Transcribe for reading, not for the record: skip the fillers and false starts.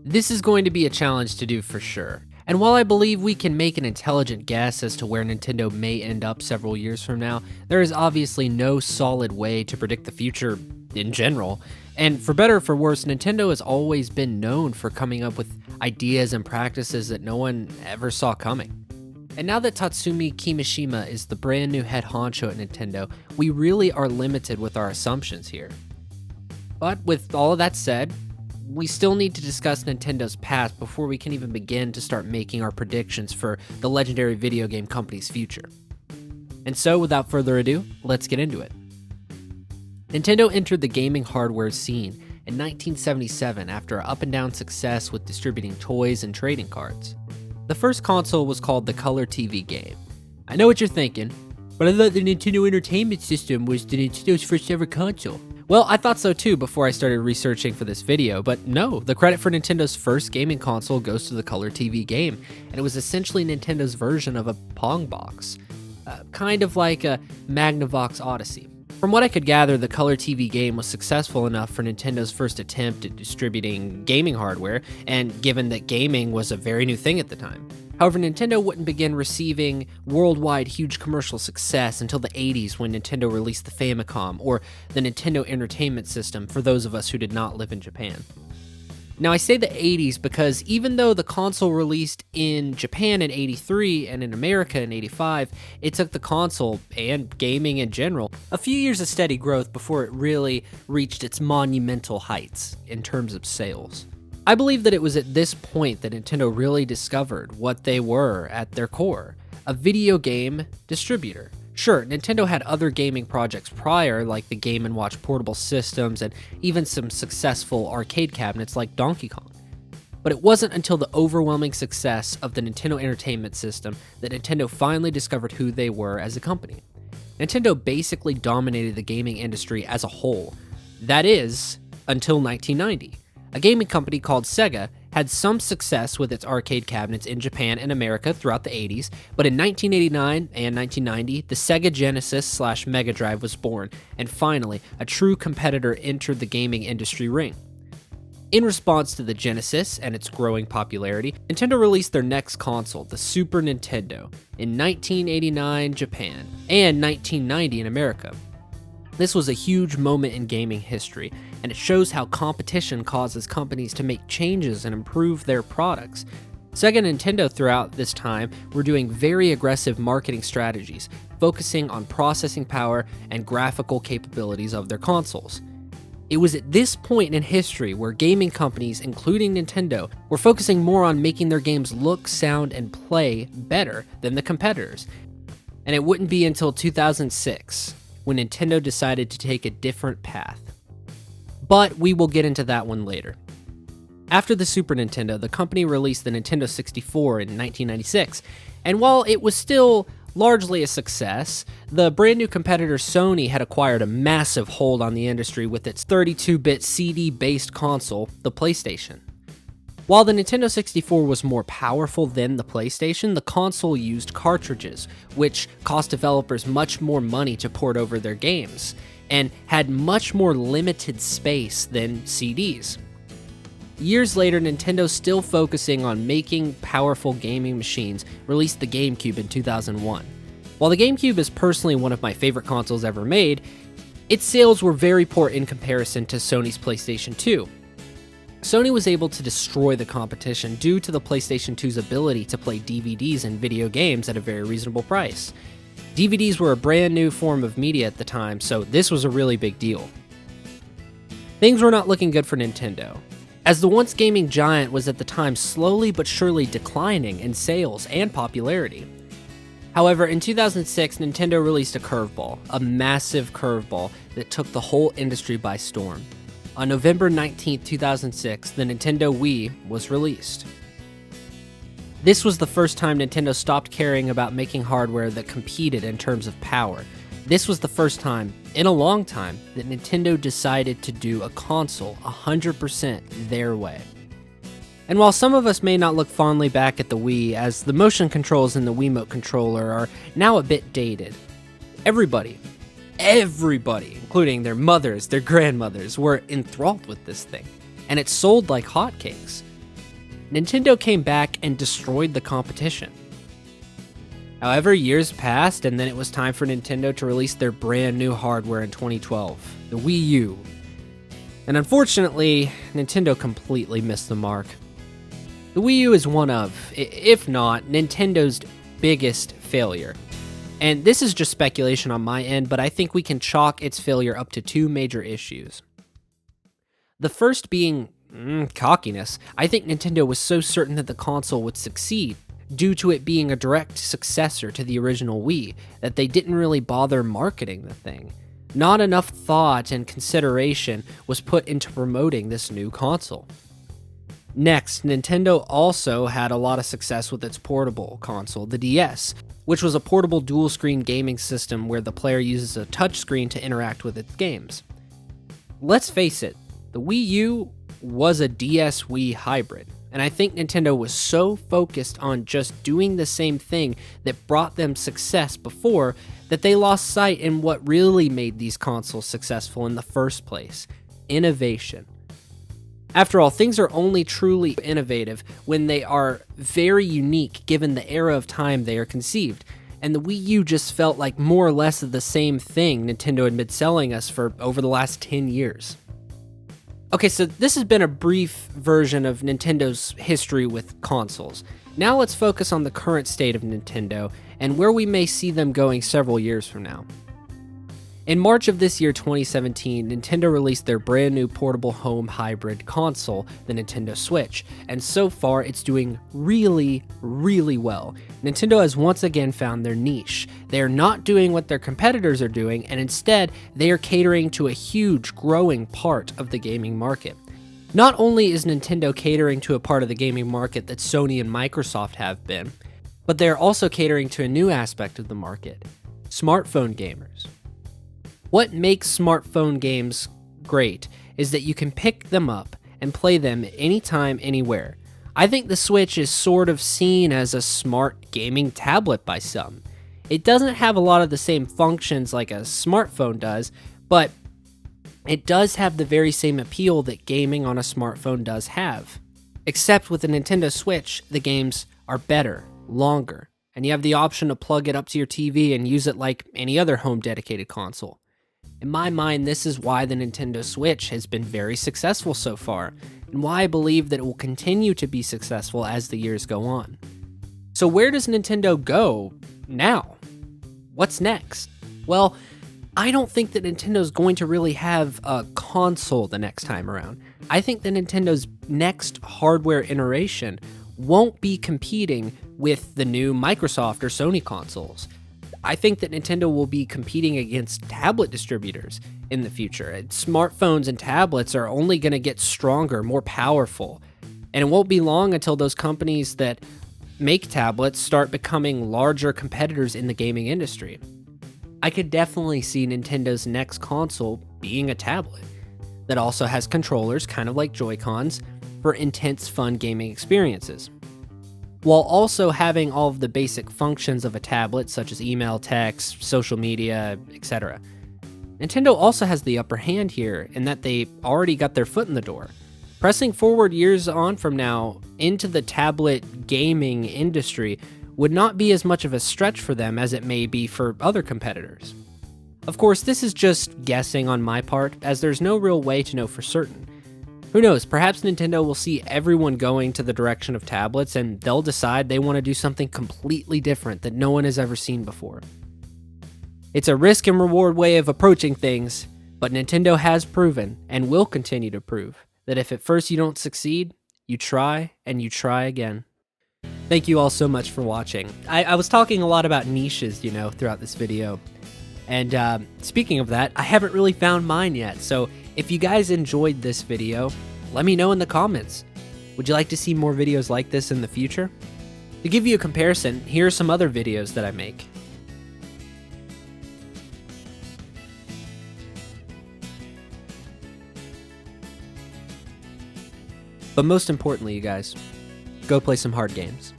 This is going to be a challenge to do for sure. And while I believe we can make an intelligent guess as to where Nintendo may end up several years from now, there is obviously no solid way to predict the future in general. And for better or for worse, Nintendo has always been known for coming up with ideas and practices that no one ever saw coming. And now that Tatsumi Kimishima is the brand new head honcho at Nintendo, we really are limited with our assumptions here. But with all of that said, we still need to discuss Nintendo's past before we can even begin to start making our predictions for the legendary video game company's future. And so, without further ado, let's get into it. Nintendo entered the gaming hardware scene in 1977 after an up-and-down success with distributing toys and trading cards. The first console was called the Color TV Game. I know what you're thinking, but I thought the Nintendo Entertainment System was the Nintendo's first ever console. Well, I thought so too before I started researching for this video, but no, the credit for Nintendo's first gaming console goes to the Color TV Game, and it was essentially Nintendo's version of a Pong box, kind of like a Magnavox Odyssey. From what I could gather, the Color TV Game was successful enough for Nintendo's first attempt at distributing gaming hardware, and given that gaming was a very new thing at the time. However, Nintendo wouldn't begin receiving worldwide huge commercial success until the 80s when Nintendo released the Famicom, or the Nintendo Entertainment System for those of us who did not live in Japan. Now I say the 80s because even though the console released in Japan in 83 and in America in 85, it took the console, and gaming in general, a few years of steady growth before it really reached its monumental heights in terms of sales. I believe that it was at this point that Nintendo really discovered what they were at their core, a video game distributor. Sure, Nintendo had other gaming projects prior, like the Game & Watch portable systems and even some successful arcade cabinets like Donkey Kong. But it wasn't until the overwhelming success of the Nintendo Entertainment System that Nintendo finally discovered who they were as a company. Nintendo basically dominated the gaming industry as a whole. That is, until 1990. A gaming company called Sega had some success with its arcade cabinets in Japan and America throughout the 80s, but in 1989 and 1990, the Sega Genesis/Mega Drive was born, and finally, a true competitor entered the gaming industry ring. In response to the Genesis and its growing popularity, Nintendo released their next console, the Super Nintendo, in 1989 Japan and 1990 in America. This was a huge moment in gaming history, and it shows how competition causes companies to make changes and improve their products. Sega and Nintendo throughout this time were doing very aggressive marketing strategies, focusing on processing power and graphical capabilities of their consoles. It was at this point in history where gaming companies, including Nintendo, were focusing more on making their games look, sound, and play better than the competitors. And it wouldn't be until 2006 when Nintendo decided to take a different path. But we will get into that one later. After the Super Nintendo, the company released the Nintendo 64 in 1996, and while it was still largely a success, the brand new competitor Sony had acquired a massive hold on the industry with its 32-bit CD-based console, the PlayStation. While the Nintendo 64 was more powerful than the PlayStation, the console used cartridges, which cost developers much more money to port over their games, and had much more limited space than CDs. Years later, Nintendo, still focusing on making powerful gaming machines, released the GameCube in 2001. While the GameCube is personally one of my favorite consoles ever made, its sales were very poor in comparison to Sony's PlayStation 2. Sony was able to destroy the competition due to the PlayStation 2's ability to play DVDs and video games at a very reasonable price. DVDs were a brand new form of media at the time, so this was a really big deal. Things were not looking good for Nintendo, as the once gaming giant was at the time slowly but surely declining in sales and popularity. However, in 2006, Nintendo released a curveball, a massive curveball that took the whole industry by storm. On November 19, 2006, the Nintendo Wii was released. This was the first time Nintendo stopped caring about making hardware that competed in terms of power. This was the first time, in a long time, that Nintendo decided to do a console 100% their way. And while some of us may not look fondly back at the Wii, as the motion controls in the Wiimote controller are now a bit dated, everybody, including their mothers, their grandmothers, were enthralled with this thing, and it sold like hotcakes. Nintendo came back and destroyed the competition. However, years passed, and then it was time for Nintendo to release their brand new hardware in 2012, the Wii U. And unfortunately, Nintendo completely missed the mark. The Wii U is one of, if not, Nintendo's biggest failure. And this is just speculation on my end, but I think we can chalk its failure up to two major issues. The first being cockiness. I think Nintendo was so certain that the console would succeed, due to it being a direct successor to the original Wii, that they didn't really bother marketing the thing. Not enough thought and consideration was put into promoting this new console. Next, Nintendo also had a lot of success with its portable console, the DS, which was a portable dual-screen gaming system where the player uses a touchscreen to interact with its games. Let's face it, the Wii U was a DS-Wii hybrid, and I think Nintendo was so focused on just doing the same thing that brought them success before that they lost sight in what really made these consoles successful in the first place: innovation. After all, things are only truly innovative when they are very unique given the era of time they are conceived, and the Wii U just felt like more or less of the same thing Nintendo had been selling us for over the last 10 years. Okay, so this has been a brief version of Nintendo's history with consoles. Now let's focus on the current state of Nintendo and where we may see them going several years from now. In March of this year, 2017, Nintendo released their brand new portable home hybrid console, the Nintendo Switch, and so far it's doing really, really well. Nintendo has once again found their niche. They are not doing what their competitors are doing, and instead, they are catering to a huge, growing part of the gaming market. Not only is Nintendo catering to a part of the gaming market that Sony and Microsoft have been, but they are also catering to a new aspect of the market: smartphone gamers. What makes smartphone games great is that you can pick them up and play them anytime, anywhere. I think the Switch is sort of seen as a smart gaming tablet by some. It doesn't have a lot of the same functions like a smartphone does, but it does have the very same appeal that gaming on a smartphone does have. Except with the Nintendo Switch, the games are better, longer, and you have the option to plug it up to your TV and use it like any other home dedicated console. In my mind, this is why the Nintendo Switch has been very successful so far, and why I believe that it will continue to be successful as the years go on. So where does Nintendo go now? What's next? Well, I don't think that Nintendo's going to really have a console the next time around. I think that Nintendo's next hardware iteration won't be competing with the new Microsoft or Sony consoles. I think that Nintendo will be competing against tablet distributors in the future. And smartphones and tablets are only going to get stronger, more powerful. And it won't be long until those companies that make tablets start becoming larger competitors in the gaming industry. I could definitely see Nintendo's next console being a tablet that also has controllers, kind of like Joy-Cons, for intense, fun gaming experiences, while also having all of the basic functions of a tablet, such as email, text, social media, etc. Nintendo also has the upper hand here in that they already got their foot in the door. Pressing forward years on from now into the tablet gaming industry would not be as much of a stretch for them as it may be for other competitors. Of course, this is just guessing on my part, as there's no real way to know for certain. Who knows, perhaps Nintendo will see everyone going to the direction of tablets and they'll decide they want to do something completely different that no one has ever seen before. It's a risk and reward way of approaching things, but Nintendo has proven, and will continue to prove, that if at first you don't succeed, you try and you try again. Thank you all so much for watching. I was talking a lot about niches, throughout this video. And speaking of that, I haven't really found mine yet, so if you guys enjoyed this video, let me know in the comments. Would you like to see more videos like this in the future? To give you a comparison, here are some other videos that I make. But most importantly, you guys, go play some hard games.